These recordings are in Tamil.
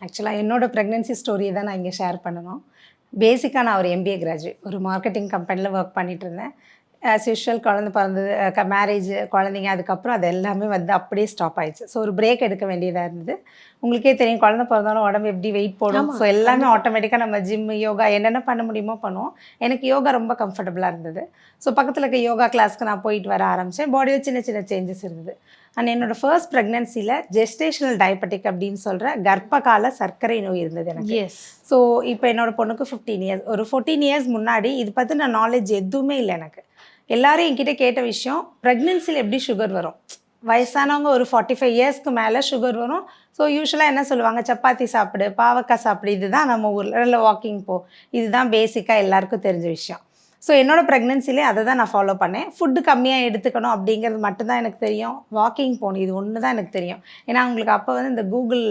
ஆக்சுவலாக என்னோட ப்ரெக்னென்சி ஸ்டோரியை தான் நான் இங்கே ஷேர் பண்ணணும். பேசிக்காக நான் ஒரு எம்பிஏ கிராஜுவேட். ஒரு மார்க்கெட்டிங் கம்பெனியில் ஒர்க் பண்ணிகிட்ருந்தேன். ஆஸ் யூஷுவல் குழந்த பிறந்தது, மேரேஜ், குழந்தைங்க, அதுக்கப்புறம் அது எல்லாமே வந்து அப்படியே ஸ்டாப் ஆயிடுச்சு. ஸோ ஒரு பிரேக் எடுக்க வேண்டியதாக இருந்தது. உங்களுக்கே தெரியும், குழந்த பிறந்தாலும் உடம்பு எப்படி வெயிட் போடும். ஆமா, ஸோ எல்லாமே கண்டிப்பா. ஆட்டோமேட்டிக்காக நம்ம ஜிம், யோகா என்னென்ன பண்ண முடியுமோ பண்ணுவோம். எனக்கு யோகா ரொம்ப கம்ஃபர்டபுளாக இருந்தது. ஸோ பக்கத்தில் இருக்க யோகா கிளாஸ்க்கு நான் போயிட்டு வர ஆரம்பித்தேன். பாடியில் சின்ன சின்ன சேஞ்சஸ் இருந்தது. அண்ட் என்னோடய ஃபர்ஸ்ட் ப்ரெக்னென்சியில் ஜெஸ்டேஷனல் டயபெட்டிக் அப்படின்னு சொல்கிற கர்ப்பகால சர்க்கரை நோய் இருந்தது எனக்கு. எஸ். ஸோ இப்போ என்னோடய பொண்ணுக்கு 15 இயர்ஸ். ஒரு 14 இயர்ஸ் முன்னாடி இது பற்றின நாலேஜ் எதுவுமே இல்லை எனக்கு. எல்லாரும் என்கிட்ட கேட்ட விஷயம், ப்ரெக்னென்சியில் எப்படி சுகர் வரும்? வயசானவங்க ஒரு 45 இயர்ஸ்க்கு மேலே சுகர் வரும். ஸோ யூஸ்வலாக என்ன சொல்லுவாங்க, சப்பாத்தி சாப்பிடு, பாவக்காய் சாப்பிடு, இதுதான் நம்ம ஊரில், இல்லை வாக்கிங் போ, இதுதான் பேசிக்காக எல்லாருக்கும் தெரிஞ்ச விஷயம். ஸோ என்னோடய ப்ரெக்னென்சிலே அதை தான் நான் ஃபாலோ பண்ணேன். ஃபுட்டு கம்மியாக எடுத்துக்கணும் அப்படிங்கிறது மட்டும்தான் எனக்கு தெரியும். வாக்கிங் போகணும், இது ஒன்று தான் எனக்கு தெரியும். ஏன்னா உங்களுக்கு அப்போ வந்து இந்த கூகுள்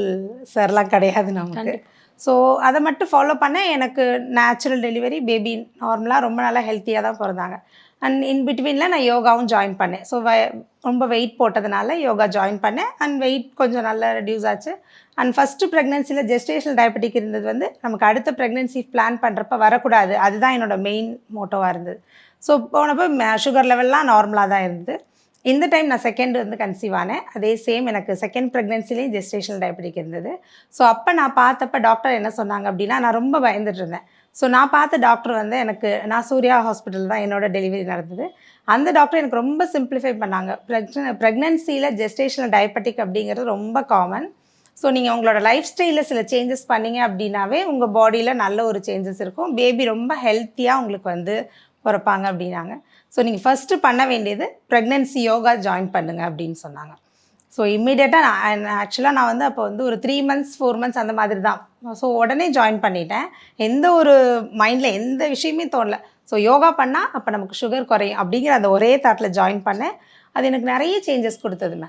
சர்லாம் கிடையாது நமக்கு. ஸோ அதை மட்டும் ஃபாலோ பண்ணேன். எனக்கு நேச்சுரல் டெலிவரி, பேபி நார்மலாக ரொம்ப நல்லா ஹெல்த்தியாக தான் பிறந்தாங்க. அண்ட் இன் பிட்வீனில் நான் யோகாவும் ஜாயின் பண்ணேன். ஸோ ரொம்ப வெயிட் போட்டதுனால யோகா ஜாயின் பண்ணேன். அண்ட் வெயிட் கொஞ்சம் நல்லா ரெடியூஸ் ஆச்சு. அண்ட் ஃபஸ்ட்டு ப்ரெக்னென்சியில் ஜெஸ்டேஷனல் டயபெட்டிக் இருந்தது வந்து நமக்கு அடுத்த ப்ரெக்னென்சி பிளான் பண்ணுறப்ப வரக்கூடாது. அதுதான் என்னோடய மெயின் மோட்டோவாக இருந்தது. ஸோ போனப்போ சுகர் லெவல்லாம் நார்மலாக தான் இருந்தது. இந்த டைம் நான் செகண்ட் வந்து கன்சீவ் ஆனேன். அதே சேம் எனக்கு செகண்ட் ப்ரெக்னென்சிலையும் ஜெஸ்டேஷனல் டயபெட்டிக் இருந்தது. ஸோ அப்போ நான் பார்த்தப்ப டாக்டர் என்ன சொன்னாங்க அப்படின்னா, நான் ரொம்ப பயந்துட்டு இருந்தேன். ஸோ நான் பார்த்த டாக்டர் வந்து நான் சூர்யா ஹாஸ்பிட்டல் தான் என்னோடய டெலிவரி நடந்தது. அந்த டாக்டர் எனக்கு ரொம்ப சிம்பிளிஃபை பண்ணாங்க. ப்ரெக்னென்சியில் ஜெஸ்டேஷனல் டயபெட்டிக் அப்படிங்கிறது ரொம்ப காமன். ஸோ நீங்கள் உங்களோட லைஃப் ஸ்டைலில் சில சேஞ்சஸ் பண்ணிங்க அப்படின்னாவே உங்கள் பாடியில் நல்ல ஒரு சேஞ்சஸ் இருக்கும். பேபி ரொம்ப ஹெல்த்தியாக உங்களுக்கு வந்து பிறப்பாங்க அப்படின்னாங்க. ஸோ நீங்கள் ஃபஸ்ட்டு பண்ண வேண்டியது ப்ரெக்னென்சி யோகா ஜாயின் பண்ணுங்கள் அப்படின்னு சொன்னாங்க. ஸோ இம்மீடியட்டாக நான் வந்து அப்போ வந்து ஒரு 3 மந்த்ஸ் 4 மந்த்ஸ் அந்த மாதிரி தான். ஸோ உடனே ஜாயின் பண்ணிட்டேன். எந்த ஒரு மைண்டில் எந்த விஷயமே தோணல. ஸோ யோகா பண்ணால் அப்போ நமக்கு சுகர் குறையும் அப்படிங்கிற அந்த ஒரே தாட்டில் ஜாயின் பண்ணேன். அது எனக்கு நிறைய சேஞ்சஸ் கொடுத்தது மேம்.